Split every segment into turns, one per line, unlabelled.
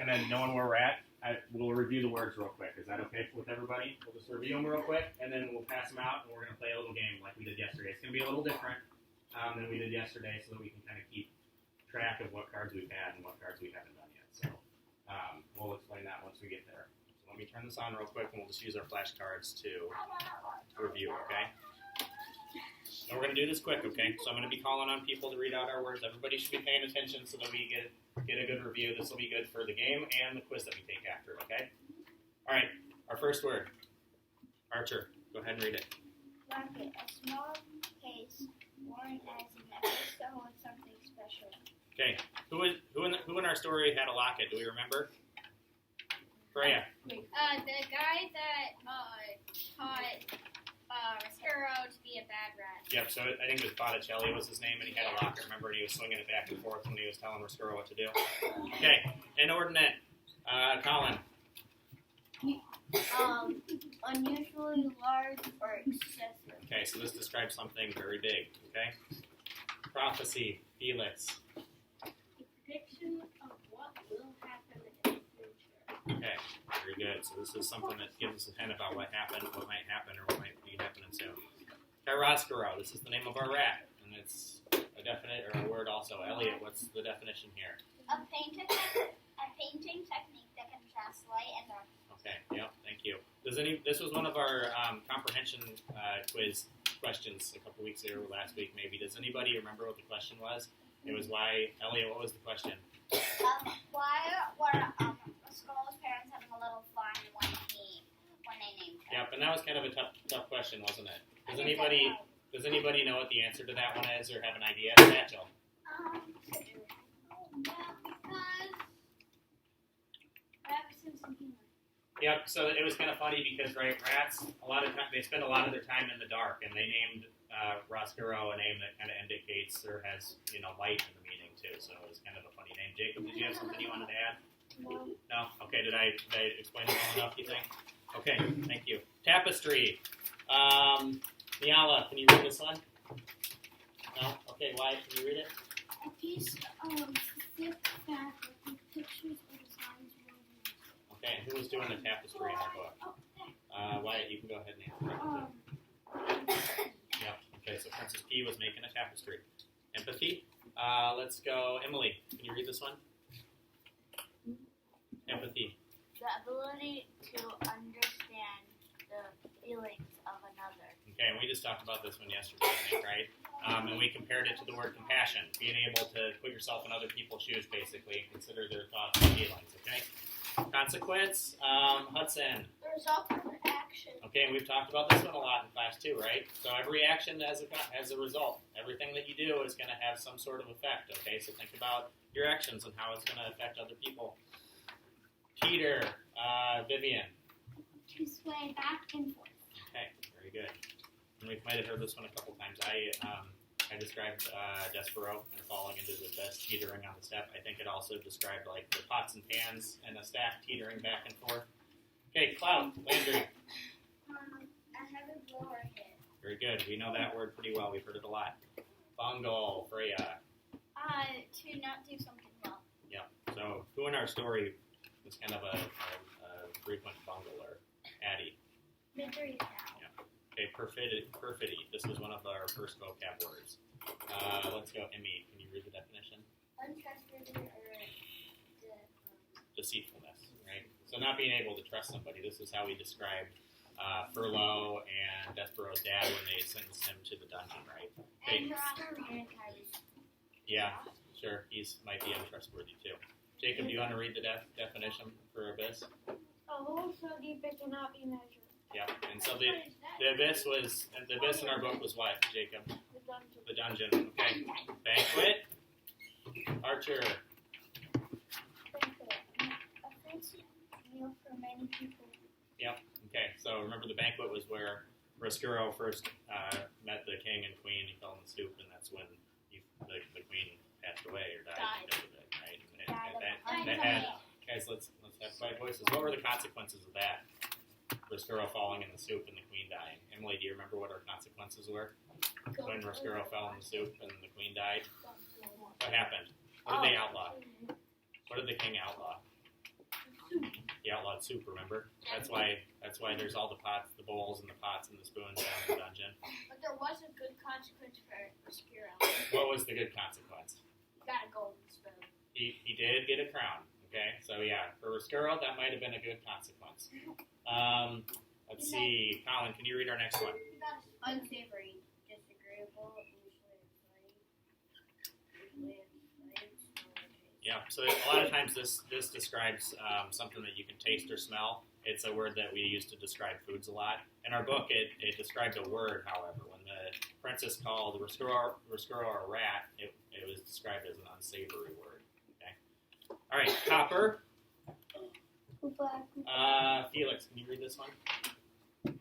kind of knowing where we're at, we'll review the words real quick. Is that okay with everybody? We'll just review them real quick, and then we'll pass them out, and we're going to play a little game like we did yesterday. It's going to be a little different than we did yesterday, so that we can kind of keep track of what cards we've had and what cards we haven't done yet. So we'll explain that once we get there. So let me turn this on real quick, and we'll just use our flashcards to review, okay? And we're going to do this quick, okay? So I'm going to be calling on people to read out our words. Everybody should be paying attention so that we get a good review. This will be good for the game and the quiz that we take after, okay? All right, our first word. Archer, go ahead and read it.
Locket, a small case worn as a necklace to hold something special.
Okay, who in our story had a locket? Do we remember? Freya.
The guy that taught Mascaro to be a bad rat.
Yep, so I think it was Botticelli was his name, and he had a locket, remember, and he was swinging it back and forth when he was telling Mascaro what to do. Okay, inordinate. Colin.
Unusually large or excessive.
Okay, so this describes something very big, okay? Prophecy. Felix.
A prediction of what will happen in the future.
Okay, very good. So this is something that gives us a hint about what happened, what might happen, or what might be happening soon. Kairoskaro, this is the name of our rat, and it's a definite or a word also. Elliot, what's the definition here?
A painting technique that can cast light and dark.
Okay, yep, thank you. This was one of our comprehension quiz questions a couple weeks ago, or last week maybe. Does anybody remember what the question was? It was why, Elliot, what was the question?
Why were Skull's parents having a little fun when they named him?
Yep, and that was kind of a tough question, wasn't it? Does anybody know what the answer to that one is, or have an idea? Rachel. Yep, so it was kind of funny because, right, rats, a lot of time, they spend a lot of their time in the dark, and they named Roscaro a name that kind of indicates or has, light in the meaning, too, so it was kind of a funny name. Jacob, did you have something you wanted to add? No? Okay, did I explain it well enough, you think? Okay, thank you. Tapestry. Niala, can you read this one? No? Okay, why? Can you read it?
A piece of thick fabric with pictures or designs woven.
Okay, and who was doing the tapestry in our book? Wyatt, you can go ahead and answer that. Yep, okay, so Princess P was making a tapestry. Empathy. Let's go. Emily, can you read this one? Empathy.
The ability to understand the feelings of another.
Okay, and we just talked about this one yesterday, I think, right? And we compared it to the word compassion, being able to put yourself in other people's shoes, basically, and consider their thoughts and feelings, okay? Consequence, Hudson.
The result of an action.
Okay, and we've talked about this one a lot in class too, right? So every action has a result. Everything that you do is going to have some sort of effect, okay? So think about your actions and how it's going to affect other people. Peter, Vivian.
To sway back and forth.
Okay, very good. And we might have heard this one a couple times. I described Despero and falling into the abyss, teetering on the step. I think it also described like the pots and pans and a staff teetering back and forth. Okay, Cloud, Landry.
A heavy blower hit.
Very good. We know that word pretty well. We've heard it a lot. Bungle, Freya.
To not do something well.
Yeah. So who in our story was kind of a frequent bungler? Addie.
Misery now.
Okay, perfidy. This was one of our first vocab words. Let's go, Emmy. Can you read the definition?
Untrustworthy or
deceitfulness, right? So not being able to trust somebody. This is how we described Furlough and Despero's dad when they sentenced him to the dungeon, right? Okay. Yeah, sure. Might be untrustworthy too. Jacob, do you want to read the definition for abyss?
A hole so deep it cannot be measured.
Yeah, and so the abyss in our book was what, Jacob? The dungeon. Okay. Banquet. Archer.
Banquet. A fancy meal for many people.
Yep. Okay. So remember, the banquet was where Roscuro first met the king and queen. He fell in the soup, and that's when the queen passed away or died because of it, right? Guys, let's have quiet voices. What were the consequences of that? Roscuro falling in the soup and the queen dying. Emily, do you remember what our consequences were when Roscuro fell in the soup and the queen died? What happened? What did they outlaw? What did the king outlaw? the outlawed soup. Remember? That's why there's all the pots, the bowls, and the pots and the spoons down in the dungeon.
But there was a good consequence for Skiro.
What was the good consequence?
He got a golden spoon.
He did get a crown. Okay, so yeah, for Rescuro, that might have been a good consequence. Let's see, Colin, can you read our next one?
Unsavory, disagreeable, usually
Yeah, so a lot of times this describes something that you can taste or smell. It's a word that we use to describe foods a lot. In our book, it described a word, however. When the princess called Rescuro a rat, it was described as an unsavory word. Okay. All right, copper. Felix, can you read this one?
A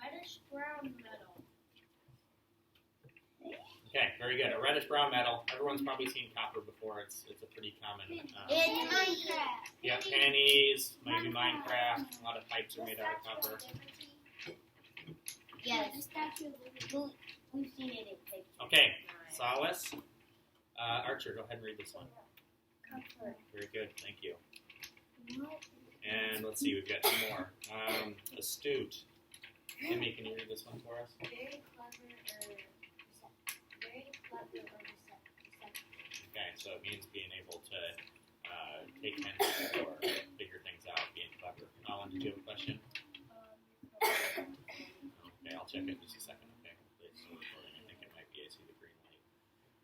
reddish-brown metal.
Okay, very good. A reddish-brown metal. Everyone's probably seen copper before. It's a pretty common.
In Minecraft.
Yeah, pennies, maybe Minecraft. A lot of pipes are made out of copper.
Yes. We've seen it in pictures.
Okay, solace. Archer, go ahead and read this one.
Comfort.
Very good, thank you. And let's see, we've got two more. Astute. Timmy, can you read this one for us?
Very clever or deceptive.
Okay, so it means being able to take hints or figure things out, being clever. Colin, did you have a question? Okay, I'll check it in just a second. Okay, hopefully it's still recording. I think it might be. I see the green light.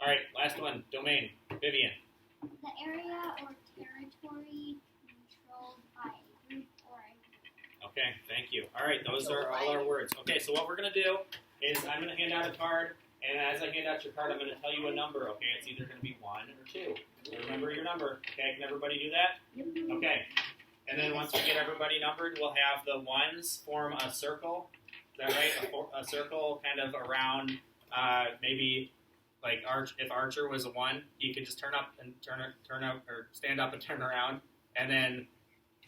All right, last one. Domain. Vivian.
The area or territory controlled by a group or a group.
Okay, thank you. All right, those are all our words. Okay, so what we're going to do is I'm going to hand out a card, and as I hand out your card, I'm going to tell you a number, okay? It's either going to be 1 or 2. So remember your number, okay? Can everybody do that? Okay. And then once we get everybody numbered, we'll have the ones form a circle. Is that right? A circle kind of around maybe like if Archer was a 1, he could just turn up and turn up or stand up and turn around. And then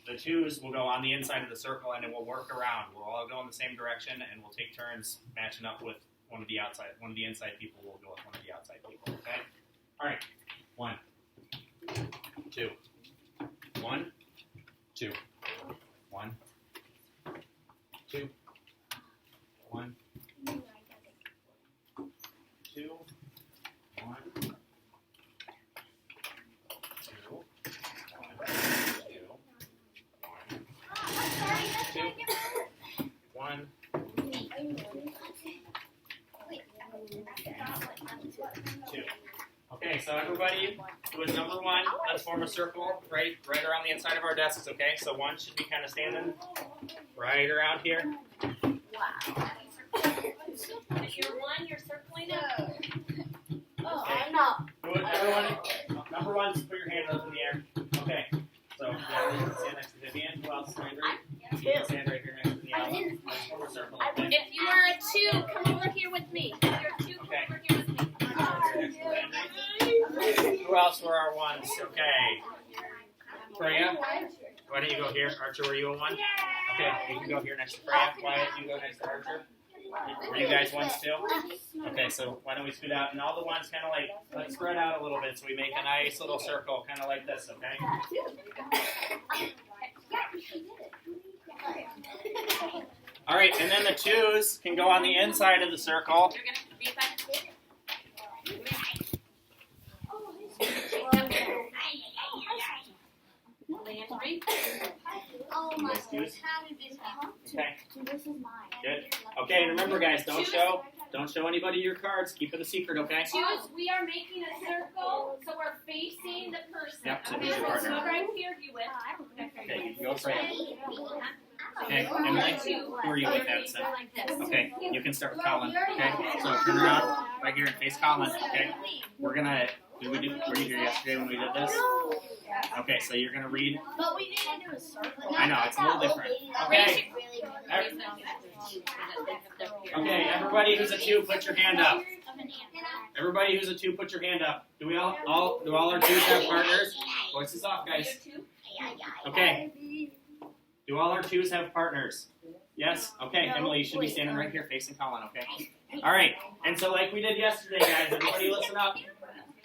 the 2s will go on the inside of the circle, and it will work around. We'll all go in the same direction, and we'll take turns matching up with one of the inside people will go with one of the outside people. Okay. All right. 1, 2, 1, 2, 1, 2, 1, 2, 1, 2, 1, 2. Okay, so everybody who is number 1, let's form a circle right around the inside of our desks, okay? So 1 should be kind of standing right around here.
Wow.
If you're 1, you're circling up.
Oh,
Okay.
I'm not.
Everyone, number 1, just put your hand up in the air. Okay, so yeah, you can stand next to Vivian. Who else? Andrew? You can stand right here next to the other. Let's form a circle, okay?
If you are a 2, come over here with me. If you're 2, come over here with me.
Who else were our 1s? Okay. Freya? Why don't you go here? Archer, were you a 1? Okay, you can go here next to Freya. Wyatt, you go next to Archer. Were you guys 1s too? Okay, so why don't we scoot out? And all the 1s kind of like, let's spread out a little bit so we make a nice little circle, kind of like this, okay? All right, and then the 2s can go on the inside of the circle.
You're going to be back.
Oh my
Yes,
gosh.
Okay,
This is mine.
good. Okay, remember guys, don't show anybody your cards. Keep it a secret, okay?
2s, we are making a circle, so we're facing the person.
Yep, so
Okay,
who's your
so
partner?
whoever I paired you with.
Okay, you can go Freya. Okay, Emily, who are you with, Edson?
Like this.
Okay, you can start with Colin. Okay, so turn around right here and face Colin. Okay, were you here yesterday when we did this? Okay, so you're gonna read.
But we didn't do a circle.
I know, it's a little different. Okay. Okay, everybody who's a 2, put your hand up. Everybody who's a 2, put your hand up. Do all our 2s have partners? Voices off, guys. Okay. Do all our 2s have partners? Yes? Okay, Emily, you should be standing right here facing Colin, okay? All right, and so like we did yesterday, guys, everybody listen up.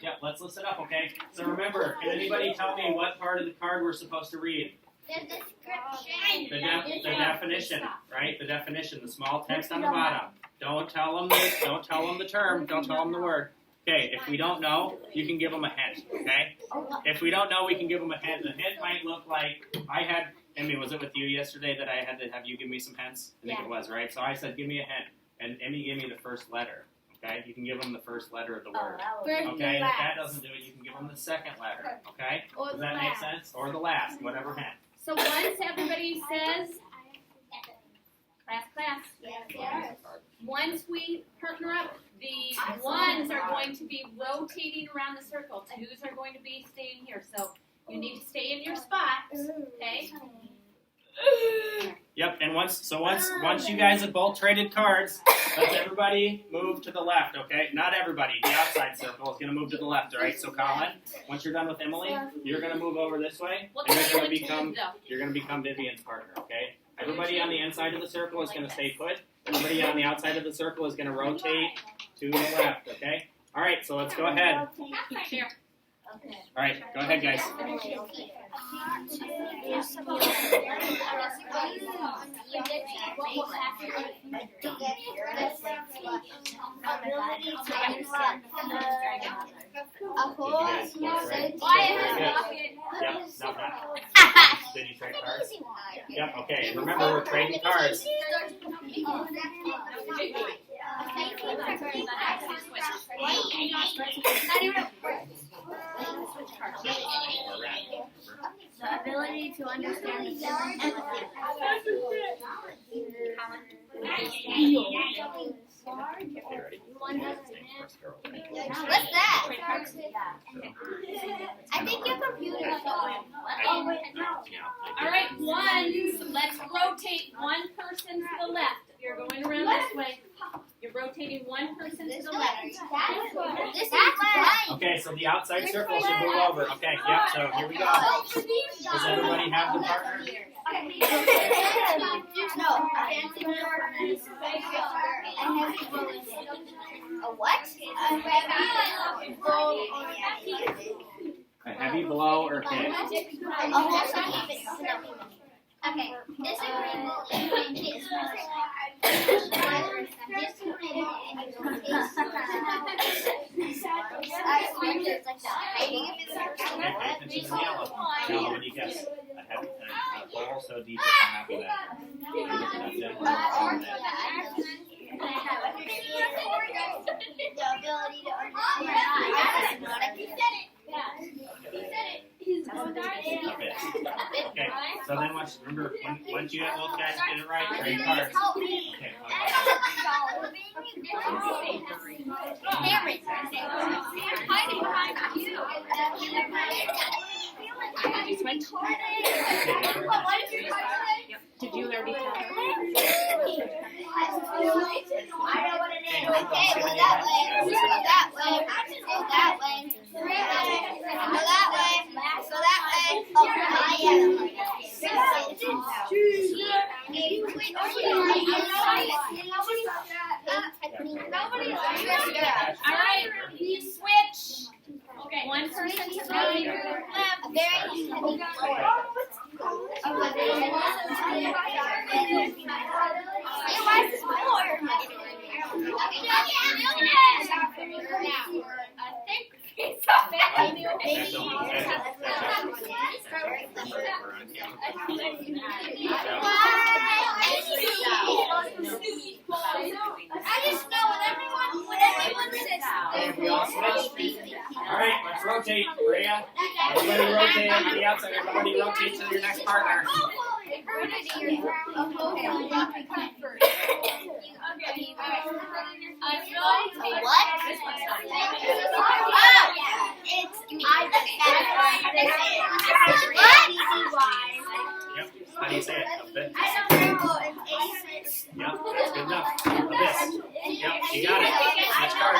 Yep, let's listen up, okay? So remember, can anybody tell me what part of the card we're supposed to read?
The description.
The definition, right? The definition, the small text on the bottom. Don't tell them the term. Don't tell them the word. Okay, if we don't know, you can give them a hint, okay? If we don't know, we can give them a hint. The hint might look like, Emmy, was it with you yesterday that I had to have you give me some hints? I think it was, right? So I said, give me a hint. And Emmy gave me the first letter, okay? You can give them the first letter of the word. Okay, if that doesn't do it, you can give them the second letter, okay? Does that make sense? Or the last, whatever hint.
So once everybody says, class. Once we partner up, the ones are going to be rotating around the circle. Twos are going to be staying here. So you need to stay in your spots, okay?
Yep, and once you guys have both traded cards, let's everybody move to the left, okay? Not everybody. The outside circle is going to move to the left, all right? So Colin, once you're done with Emily, you're going to move over this way, and you're going to become Vivian's partner, okay? Everybody on the inside of the circle is going to stay put. Everybody on the outside of the circle is going to rotate to the left, okay? All right, so let's go ahead.
Here.
All right, go ahead, guys. Did you trade cards? Yep, okay. Remember, we're trading cards.
The ability to understand the difference. What's that? I think your computer is going.
All right, ones. Let's rotate one person to the left. You're going around this way. You're rotating one person to the left.
This is right.
Okay, so the outside circle should move over. Okay, yep, so here we go. Does everybody have the partner?
No. A what?
A heavy blow or hit?
Okay, disagreeable is
Okay, attention to the yellow. Yellow, what do you guess? A heavy blow so deep it's not happy that.
The ability to understand. You said it.
Okay, so then once you have those guys get it right, trade cards. Okay,
Did you already tell her?
I know what it is. Okay, go that way. Go that way. Go that way. Go that way. Go that way. Oh, I
All right, switch. Okay, one person to the left.
very heavy
all right, let's rotate, Rhea. Everybody rotate on the outside. Everybody rotate to your next partner. Yep. How do you say it? Yep, that's good enough. Abyss. Yep, you got it. Next card.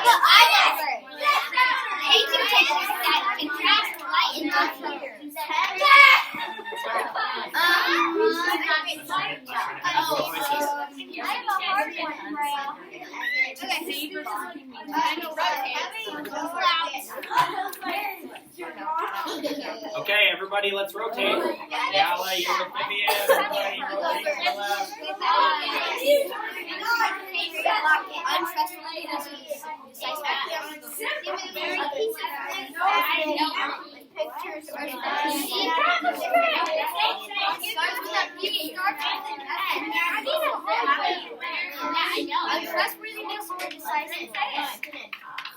Okay, everybody. everybody, let's rotate. Yala, you're with Vivian. Everybody, rotate to the left.
Pictures are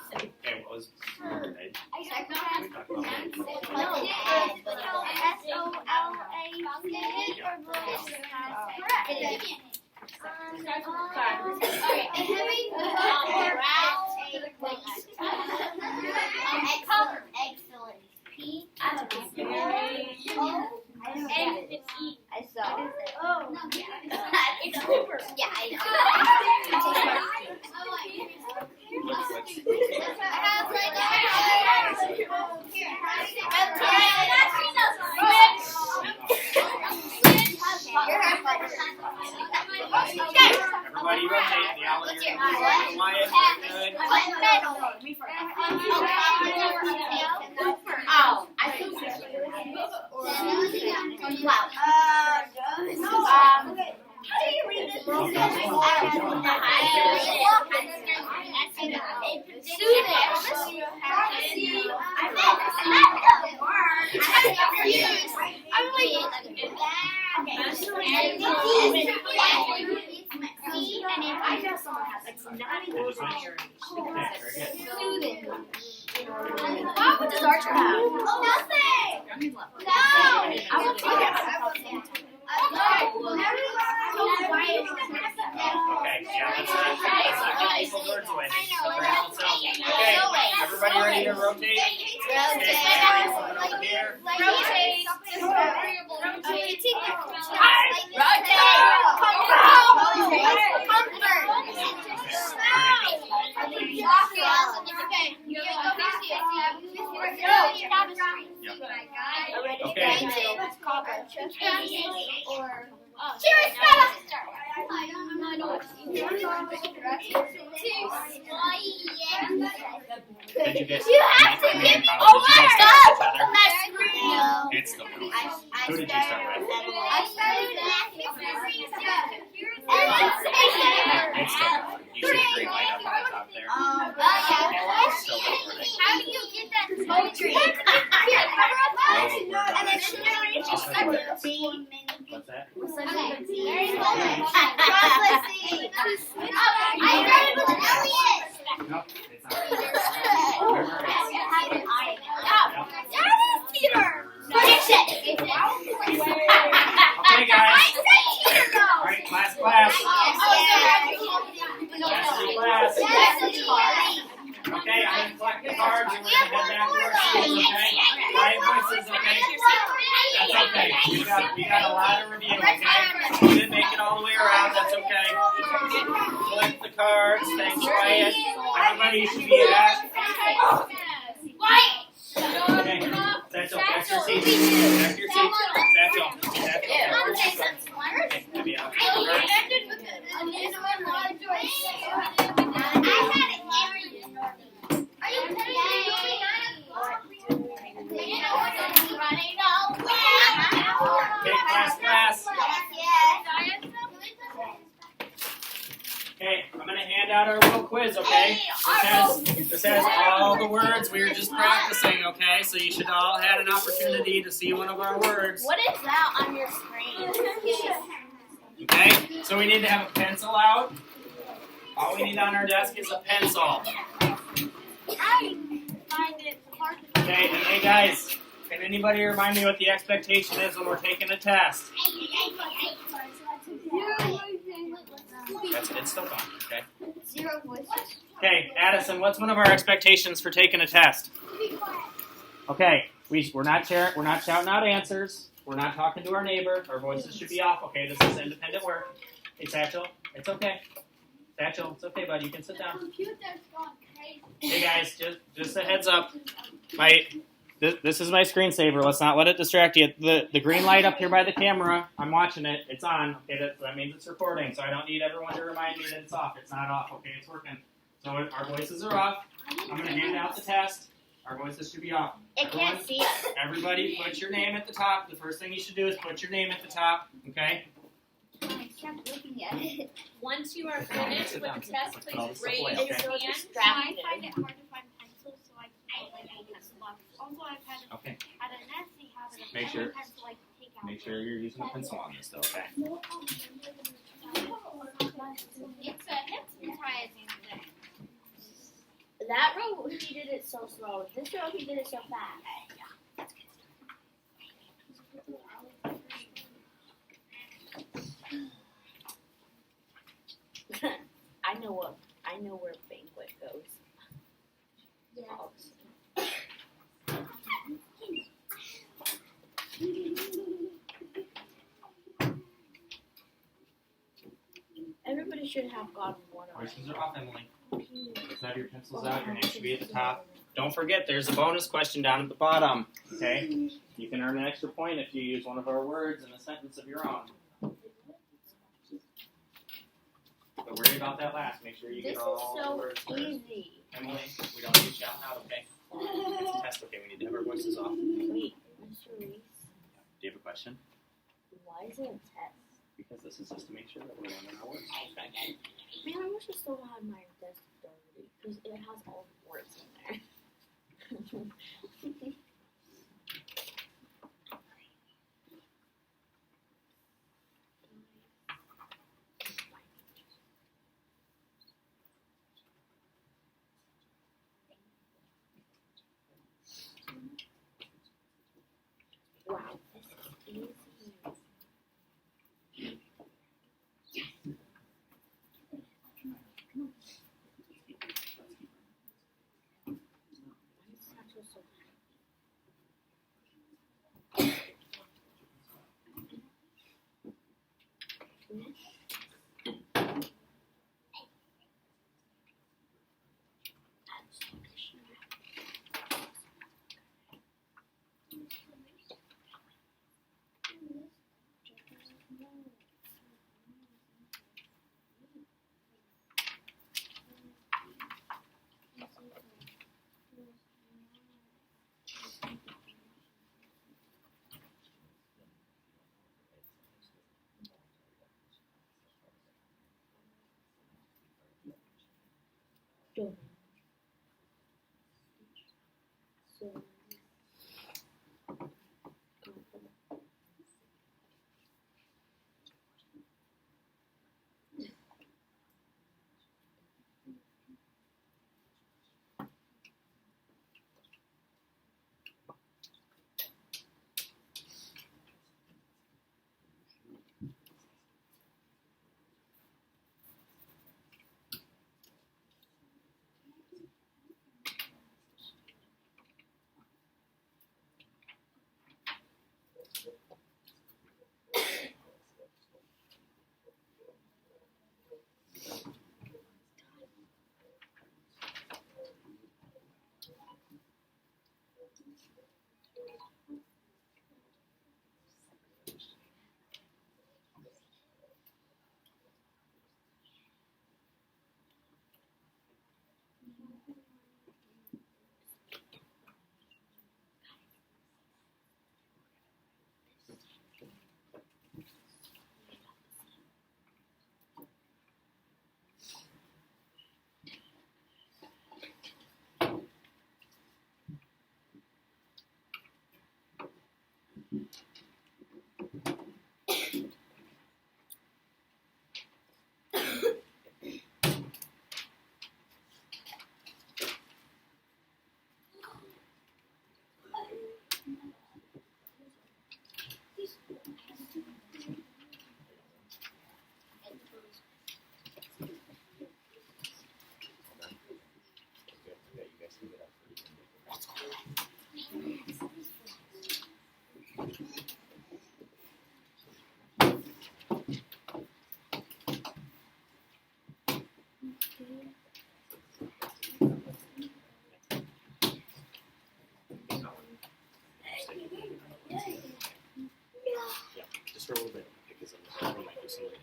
Okay, what was right?
Excellent. P. I saw. Oh. It's Cooper. Yeah, I know.
Everybody rotate. Yala, you're quiet. Good.
Oh, I think how do you read it? What does Archer have? Oh, nothing! No! I will take it.
Okay, yeah, let's not get people's words away. Okay, everybody ready to rotate? Okay, over here.
Cheers, Bella!
Did you guys?
You have to give me a word!
It's the who did you start with? It's the you see the green light up on the top there?
How do you get that poetry? And then
What's that?
I started with Elliot.
Nope, it's not.
That is Peter. Prediction.
Okay, guys.
I said Peter though.
All right, class. Okay, I'm going to collect the cards and we're going to head back to our seats, okay? Quiet voices, okay? That's okay. We got a lot of review, okay? We didn't make it all the way around, that's okay. Collect the cards, thanks, Wyatt. Everybody should be at. Okay, Satchel, back to your seat. Back to your seat. Satchel. Okay, maybe I'll take the cards. Okay, class. Okay, I'm going to hand out our little quiz, okay? This has all the words we were just practicing, okay? So you should all had an opportunity to see one of our words.
What is that on your screen?
Okay, so we need to have a pencil out. All we need on our desk is a pencil. Okay, and hey guys, can anybody remind me what the expectation is when we're taking a test? It's still gone, okay?
0 voices.
Okay, Addison, what's one of our expectations for taking a test? Okay, we're not shouting out answers. We're not talking to our neighbor. Our voices should be off. Okay, this is independent work. Hey, Satchel, it's okay. Satchel, it's okay, bud. You can sit down. Hey guys, just a heads up. This is my screensaver. Let's not let it distract you. The green light up here by the camera, I'm watching it. It's on. Okay, that means it's recording. So I don't need everyone to remind me that it's off. It's not off. Okay, it's working. So our voices are off. I'm going to hand out the test. Our voices should be off.
It can't see us.
Everybody, put your name at the top. The first thing you should do is put your name at the top. Okay?
I kept looking at it.
Once you are finished with the test, please raise your
Okay.
hand.
distracting.
I find it hard to find pencils, so I keep like a pencil box. Also, I've had
Okay.
at a Nancy habit of
Make
every
sure-
pencil I can take out.
Make sure you're using a pencil on this, though. Okay?
It's a hypnotizing thing.
That row, he did it so slow. This row, he did it so fast. I know where banquet goes. Everybody should have gotten one of
Voices are off, Emily. Let's have your pencils out. Your name should be at the top. Don't forget, there's a bonus question down at the bottom. Okay? You can earn an extra point if you use one of our words in a sentence of your own. But worry about that last. Make sure you
This
get
is
all the
so
words first.
easy.
Emily, we don't need you shouting out, okay? It's a test, okay? We need to have our voices off. Do
Wait, Mr. Reese,
you have a question?
why is it a test?
Because this is just to make sure that we're learning our words.
Man, I wish I still had my desk dirty because it has all the words in there. Wow, this is easy. So,
Just for a little bit, because I'm going to do some reading.